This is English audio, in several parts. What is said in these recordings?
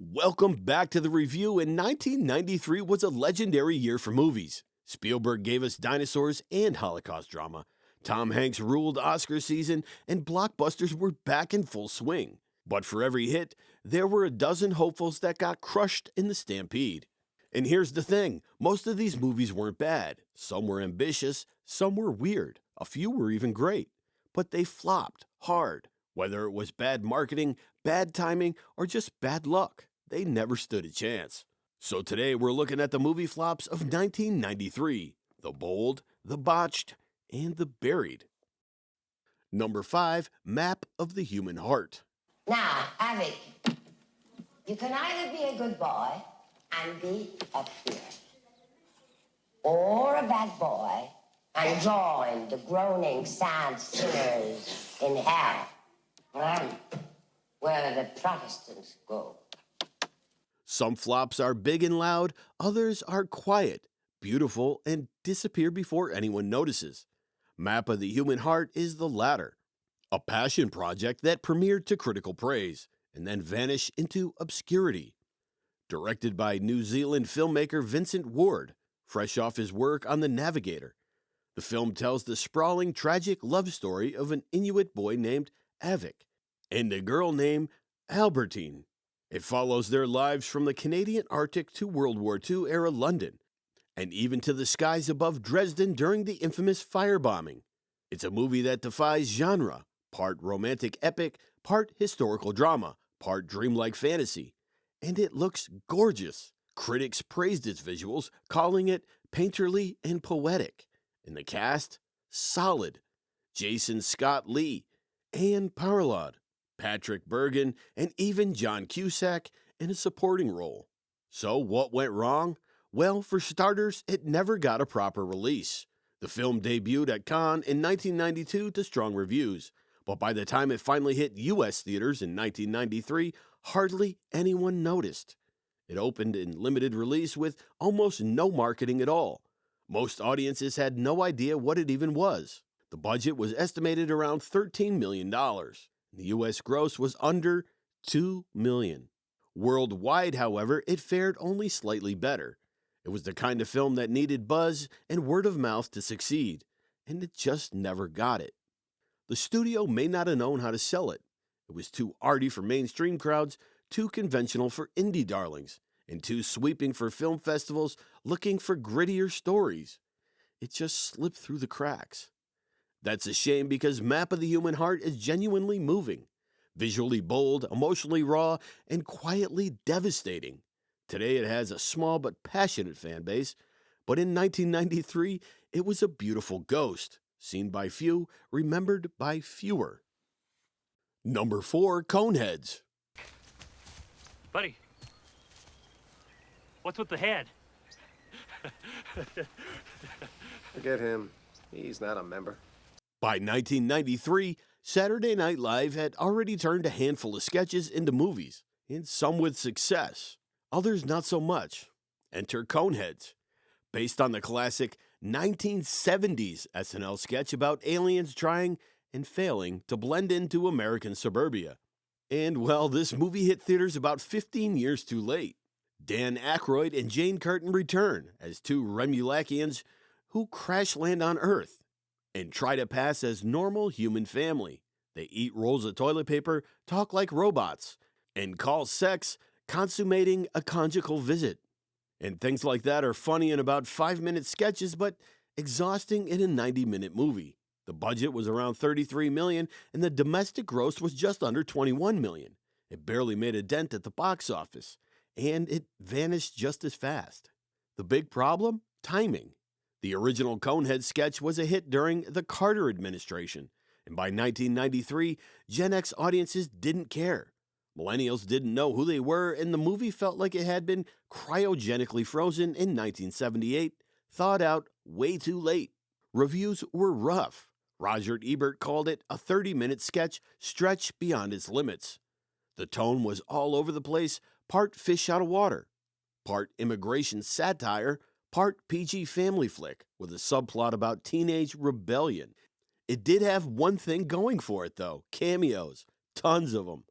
Welcome back to the review. In 1993 was a legendary year for movies. Spielberg gave us dinosaurs and Holocaust drama. Tom Hanks ruled Oscar season, and blockbusters were back in full swing. But for every hit, there were a dozen hopefuls that got crushed in the stampede. And here's the thing, most of these movies weren't bad. Some were ambitious, some were weird, a few were even great. But they flopped hard. Whether it was bad marketing, bad timing, or just bad luck, they never stood a chance. So today we're looking at the movie flops of 1993, the bold, the botched, and the buried. Number 5, Map of the Human Heart. Now, Avic, you can either be a good boy and be up here, or a bad boy and join the groaning sad sinners in hell, where the Protestants go. Some flops are big and loud, others are quiet, beautiful, and disappear before anyone notices. Map of the Human Heart is the latter, a passion project that premiered to critical praise and then vanished into obscurity. Directed by New Zealand filmmaker Vincent Ward, fresh off his work on The Navigator. The film tells the sprawling, tragic love story of an Inuit boy named Avic and a girl named Albertine. It follows their lives from the Canadian Arctic to World War II era London, and even to the skies above Dresden during the infamous firebombing. It's a movie that defies genre, part romantic epic, part historical drama, part dreamlike fantasy. And it looks gorgeous. Critics praised its visuals, calling it painterly and poetic. And the cast? Solid. Jason Scott Lee, Anne Parlod, Patrick Bergin, and even John Cusack in a supporting role. So what went wrong? Well, for starters, it never got a proper release. The film debuted at Cannes in 1992 to strong reviews, but by the time it finally hit U.S. theaters in 1993, hardly anyone noticed. It opened in limited release with almost no marketing at all. Most audiences had no idea what it even was. The budget was estimated around $13 million. The U.S. gross was under $2 million. Worldwide, however, it fared only slightly better. It was the kind of film that needed buzz and word of mouth to succeed, and it just never got it. The studio may not have known how to sell it. It was too arty for mainstream crowds, too conventional for indie darlings, and too sweeping for film festivals looking for grittier stories. It just slipped through the cracks. That's a shame because Map of the Human Heart is genuinely moving, visually bold, emotionally raw, and quietly devastating. Today it has a small but passionate fan base, but in 1993 it was a beautiful ghost, seen by few, remembered by fewer. Number 4, Coneheads. Buddy, what's with the head? Forget him. He's not a member. By 1993, Saturday Night Live had already turned a handful of sketches into movies, and some with success, others not so much. Enter Coneheads, based on the classic 1970s SNL sketch about aliens trying and failing to blend into American suburbia. And well, this movie hit theaters about 15 years too late. Dan Aykroyd and Jane Curtin return as two Remulakians who crash land on Earth and try to pass as normal human family. They eat rolls of toilet paper, talk like robots, and call sex consummating a conjugal visit. And things like that are funny in about 5-minute sketches, but exhausting in a 90-minute movie. The budget was around $33 million, and the domestic gross was just under $21 million. It barely made a dent at the box office, and it vanished just as fast. The big problem? Timing. The original Conehead sketch was a hit during the Carter administration, and by 1993, Gen X audiences didn't care. Millennials didn't know who they were, and the movie felt like it had been cryogenically frozen in 1978, thawed out way too late. Reviews were rough. Roger Ebert called it a 30-minute sketch stretched beyond its limits. The tone was all over the place, part fish out of water, part immigration satire, part PG family flick with a subplot about teenage rebellion. It did have one thing going for it, though: cameos, tons of them.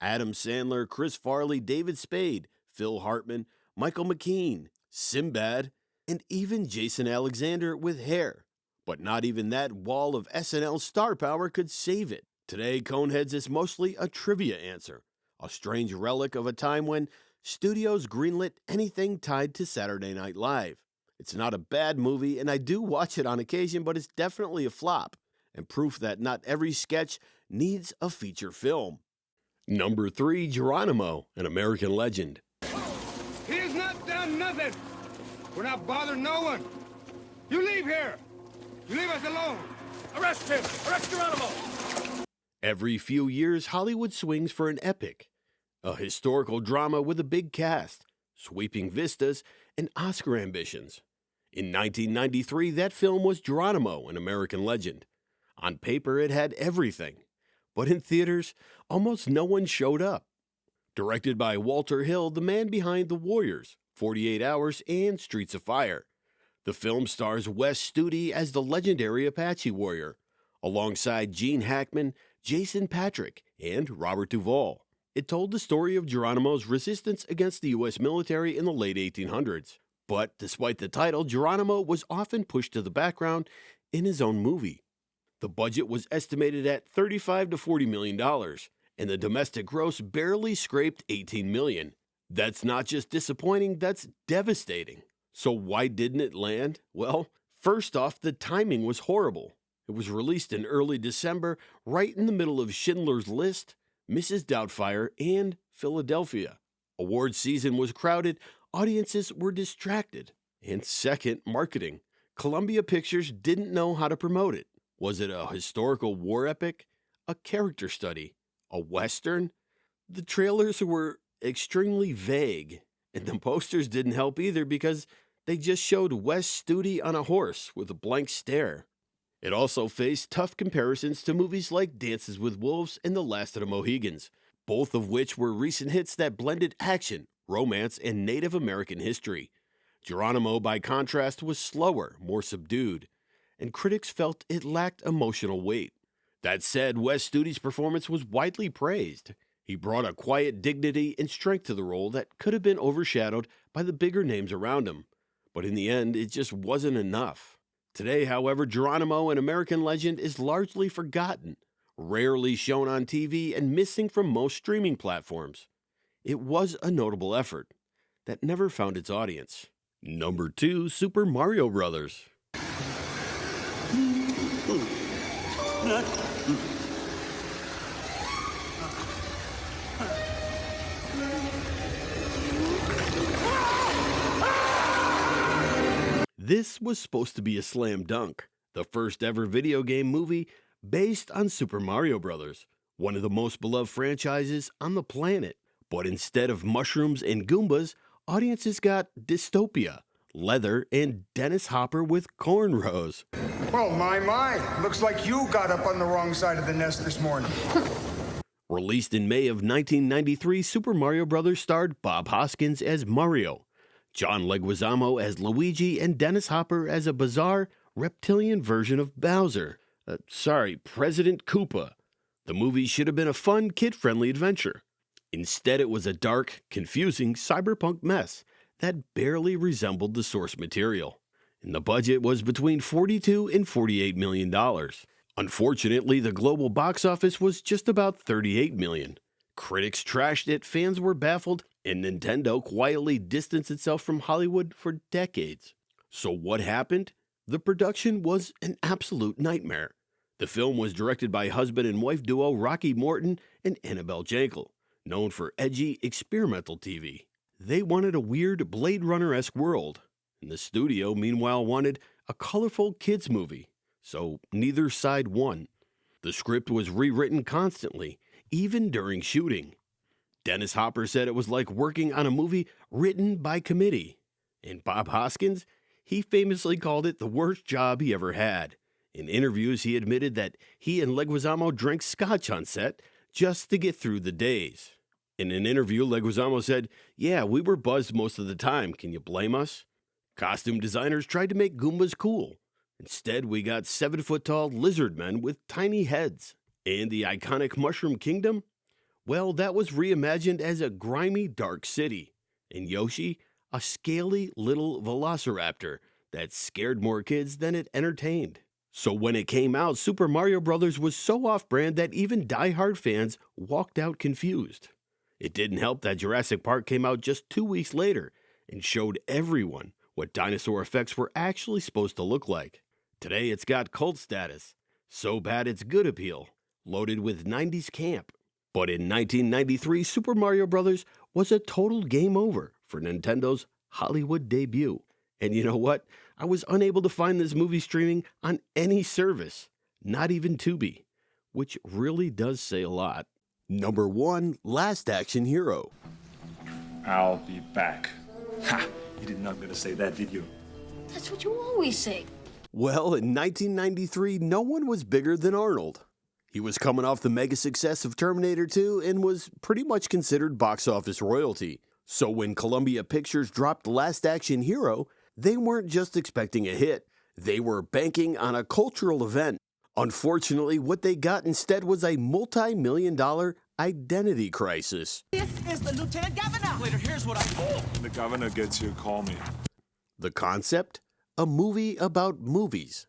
Adam Sandler, Chris Farley, David Spade, Phil Hartman, Michael McKean, Sinbad, and even Jason Alexander with hair. But not even that wall of SNL star power could save it. Today, Coneheads is mostly a trivia answer, a strange relic of a time when studios greenlit anything tied to Saturday Night Live. It's not a bad movie, and I do watch it on occasion, but it's definitely a flop, and proof that not every sketch needs a feature film. Number 3, Geronimo, an American legend. He has not done nothing. We're not bothering no one. You leave here. You leave us alone. Arrest him! Arrest Geronimo! Every few years, Hollywood swings for an epic, a historical drama with a big cast, sweeping vistas, and Oscar ambitions. In 1993, that film was Geronimo, an American legend. On paper, it had everything, but in theaters, almost no one showed up. Directed by Walter Hill, the man behind The Warriors, 48 Hours, and Streets of Fire. The film stars Wes Studi as the legendary Apache warrior, alongside Gene Hackman, Jason Patric, and Robert Duvall. It told the story of Geronimo's resistance against the U.S. military in the late 1800s. But despite the title, Geronimo was often pushed to the background in his own movie. The budget was estimated at $35 to $40 million, and the domestic gross barely scraped $18 million. That's not just disappointing, that's devastating. So why didn't it land? Well, first off, the timing was horrible. It was released in early December, right in the middle of Schindler's List, Mrs. Doubtfire, and Philadelphia. Award season was crowded, audiences were distracted. And second, marketing. Columbia Pictures didn't know how to promote it. Was it a historical war epic? A character study? A western? The trailers were extremely vague, and the posters didn't help either because they just showed Wes Studi on a horse with a blank stare. It also faced tough comparisons to movies like Dances with Wolves and The Last of the Mohegans, both of which were recent hits that blended action, romance, and Native American history. Geronimo, by contrast, was slower, more subdued, and critics felt it lacked emotional weight. That said, Wes Studi's performance was widely praised. He brought a quiet dignity and strength to the role that could have been overshadowed by the bigger names around him. But in the end, it just wasn't enough. Today, however, Geronimo, an American legend, is largely forgotten, rarely shown on TV, and missing from most streaming platforms. It was a notable effort that never found its audience. Number 2, Super Mario Bros. This was supposed to be a slam dunk, the first ever video game movie based on Super Mario Bros., one of the most beloved franchises on the planet. But instead of mushrooms and Goombas, audiences got dystopia, leather, and Dennis Hopper with cornrows. Well, my. Looks like you got up on the wrong side of the nest this morning. Released in May of 1993, Super Mario Bros. Starred Bob Hoskins as Mario, John Leguizamo as Luigi, and Dennis Hopper as a bizarre reptilian version of Bowser. President Koopa. The movie should have been a fun, kid-friendly adventure. Instead, it was a dark, confusing cyberpunk mess that barely resembled the source material. And the budget was between $42 and $48 million. Unfortunately, the global box office was just about $38 million. Critics trashed it, fans were baffled, and Nintendo quietly distanced itself from Hollywood for decades. So what happened? The production was an absolute nightmare. The film was directed by husband and wife duo Rocky Morton and Annabelle Jankel, known for edgy experimental TV. They wanted a weird Blade Runner-esque world, and the studio meanwhile wanted a colorful kids movie, so neither side won. The script was rewritten constantly, even during shooting. Dennis Hopper said it was like working on a movie written by committee. And Bob Hoskins, he famously called it the worst job he ever had. In interviews, he admitted that he and Leguizamo drank scotch on set just to get through the days. In an interview, Leguizamo said, "Yeah, we were buzzed most of the time. Can you blame us?" Costume designers tried to make Goombas cool. Instead, we got 7-foot-tall lizard men with tiny heads. And the iconic Mushroom Kingdom? Well, that was reimagined as a grimy, dark city. And Yoshi, a scaly little velociraptor that scared more kids than it entertained. So when it came out, Super Mario Bros. Was so off-brand that even die-hard fans walked out confused. It didn't help that Jurassic Park came out just 2 weeks later and showed everyone what dinosaur effects were actually supposed to look like. Today it's got cult status, so bad it's good appeal, loaded with 90s camp. But in 1993, Super Mario Bros. Was a total game over for Nintendo's Hollywood debut. And you know what? I was unable to find this movie streaming on any service, not even Tubi, which really does say a lot. Number 1, Last Action Hero. I'll be back. Ha! You did not gonna say that, did you? That's what you always say. Well, in 1993, no one was bigger than Arnold. He was coming off the mega success of Terminator 2 and was pretty much considered box office royalty. So when Columbia Pictures dropped Last Action Hero, they weren't just expecting a hit, they were banking on a cultural event. Unfortunately, what they got instead was a multi-million-dollar identity crisis. This is the Lieutenant Governor. Later, here's what The governor gets here, call me. The concept? A movie about movies.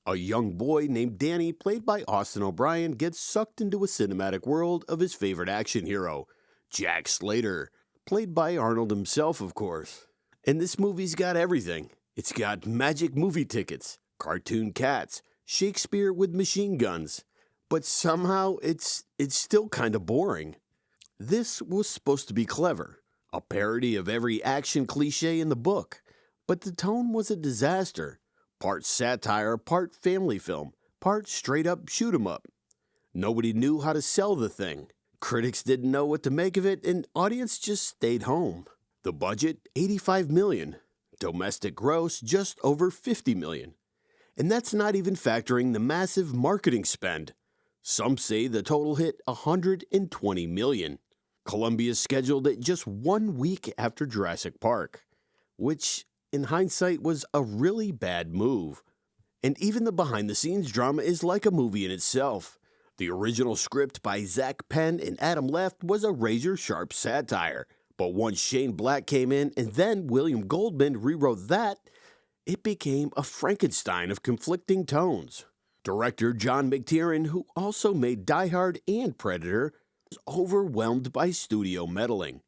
A young boy named Danny, played by Austin O'Brien, gets sucked into a cinematic world of his favorite action hero, Jack Slater, played by Arnold himself, of course. And this movie's got everything. It's got magic movie tickets, cartoon cats, Shakespeare with machine guns. But somehow it's still kind of boring. This was supposed to be clever, a parody of every action cliche in the book. But the tone was a disaster. Part satire, part family film, part straight up shoot 'em up. Nobody knew how to sell the thing. Critics didn't know what to make of it, and audience just stayed home. The budget, $85 million. Domestic gross, just over $50 million. And that's not even factoring the massive marketing spend. Some say the total hit $120 million. Columbia scheduled it just 1 week after Jurassic Park, which in hindsight was a really bad move. And even the behind-the-scenes drama is like a movie in itself. The original script by Zach Penn and Adam Left was a razor-sharp satire. But once Shane Black came in and then William Goldman rewrote that, it became a Frankenstein of conflicting tones. Director John McTiernan, who also made Die Hard and Predator, was overwhelmed by studio meddling.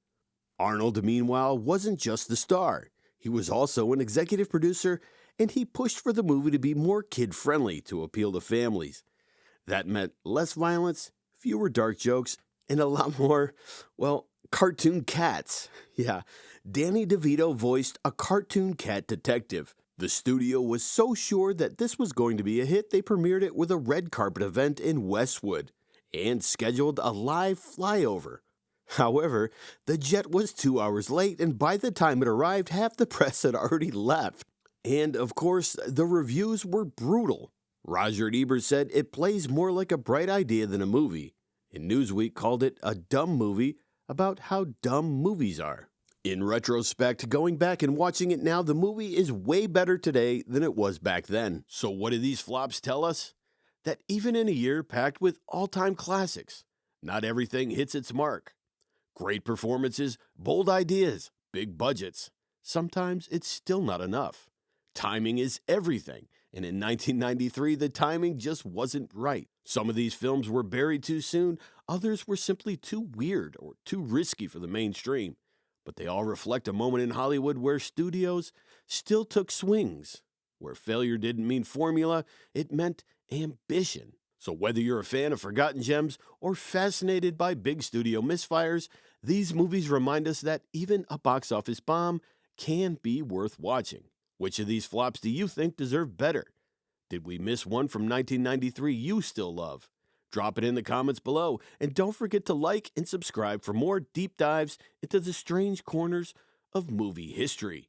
Arnold, meanwhile, wasn't just the star. He was also an executive producer, and he pushed for the movie to be more kid-friendly to appeal to families. That meant less violence, fewer dark jokes, and a lot more, well, cartoon cats. Yeah, Danny DeVito voiced a cartoon cat detective. The studio was so sure that this was going to be a hit, they premiered it with a red carpet event in Westwood and scheduled a live flyover. However, the jet was 2 hours late, and by the time it arrived, half the press had already left. And of course, the reviews were brutal. Roger Ebert said it plays more like a bright idea than a movie, and Newsweek called it a dumb movie about how dumb movies are. In retrospect, going back and watching it now, the movie is way better today than it was back then. So what do these flops tell us? That even in a year packed with all-time classics, not everything hits its mark. Great performances, bold ideas, big budgets. Sometimes it's still not enough. Timing is everything, and in 1993, the timing just wasn't right. Some of these films were buried too soon, others were simply too weird or too risky for the mainstream. But they all reflect a moment in Hollywood where studios still took swings, where failure didn't mean formula, it meant ambition. So whether you're a fan of forgotten gems or fascinated by big studio misfires, these movies remind us that even a box office bomb can be worth watching. Which of these flops do you think deserve better? Did we miss one from 1993 you still love? Drop it in the comments below, and don't forget to like and subscribe for more deep dives into the strange corners of movie history.